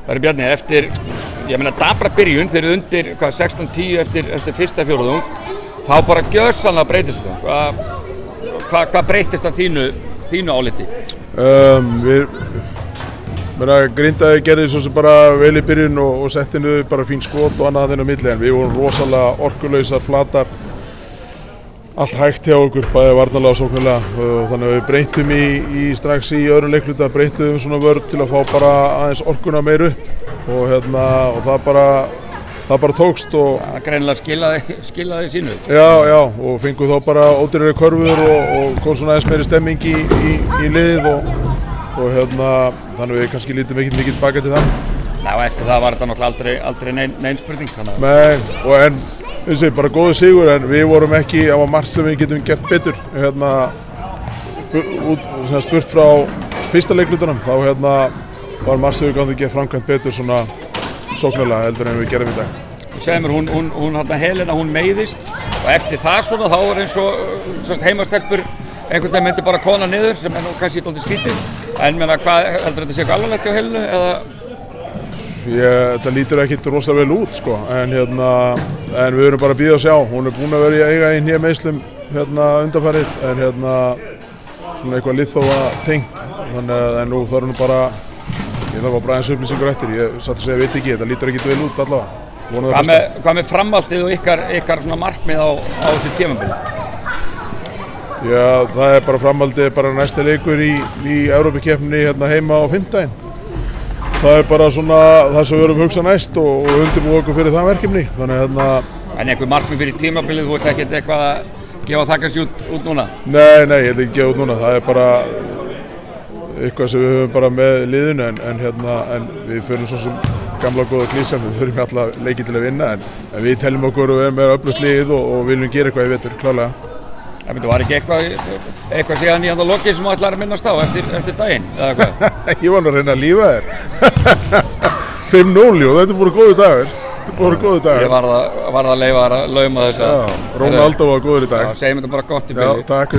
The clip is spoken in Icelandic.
Það er Bjarni, eftir, ég meina dabra byrjun, þeir eru undir 16-10 eftir fyrsta fjórðung, þá bara gjörsamlega breytist það. Hvað breytist það þínu áliti? Grindaði gerði svo sem bara vel í byrjun og setti niður bara fín skot og annað þennan á milli, en við vorum rosalega orkulausar, flatar, allt hægt hjá okkur, bæði varnarlega og sóknarlega, og þannig að við breyttum strax í öðrum leikluta, breyttum svona vörn til að fá bara aðeins orkuna meir upp og það bara tókst og Það greinilega skilaði sínu. Já, og fengum þá bara ódýrari körfur og kom svona aðeins meiri stemming í liðið og þannig við kannski lítum ekki mikið baka til það. Ná, eftir það var þetta náttúrulega aldrei nein spurning. Nei, bara góður sigur, en við vorum ekki, það var margt sem við getum gert betur. Spurt frá fyrsta leiklutunum, þá var margt sem við gátum gett framkvæmt betur svona sóknarlega heldur en við gerðum í dag. Þú segir mér, hún Helena, hún meiðist og eftir það svona þá var eins og heimastelpur einhvern veginn myndi bara kona niður sem er nú kannski dálítið skítið. En meina, hvað heldur þetta sé eitthvað alvarlegt hjá Helenu eða? Þetta lítur ekkert rosalega vel út sko, en við erum bara að bíða og sjá. Hún er búin að vera í eiga í meiðslum undanfarið, en svona eitthvað liðþófa tengt. Þannig að nú þarf hún bara, ég þarf bara aðeins upplýsingur eftir. Ég satt að segja, veit ekki, þetta lítur ekkert vel út allavega. Hvað með framhaldið og ykkar svona markmið á þessu tímabili? Já, það er bara framhaldið, bara næsta leikur í Evrópukeppninni heima á fimmtudaginn. Það er bara svona það sem við erum að hugsa næst og undirbúa okkur fyrir það verkefni. Þannig En einhver markmið fyrir tímabilið, þú ert ekkert eitthvað að gefa það kannski út núna? Nei, ég ætla ekki að gefa út núna. Það er bara eitthvað sem við höfum bara með liðinu, en við förum svo sem gamla góða klísjan, við höfum alltaf leikið til að vinna, en við teljum okkur og við erum með öflugt lið og viljum gera eitthvað í vetur, klárlega. Það var ekki eitthvað síðan í handa lokið sem þú ætlar að minnast á eftir daginn, eða hvað? Ég var nú að reyna að lífa þér. 5-0, jú, þetta er bara góðu dagur. Ég var að leyfa að lauma þess að... Já, Ronaldo var góður í dag. Já, segjum þetta bara gott í byrju. Já, takk.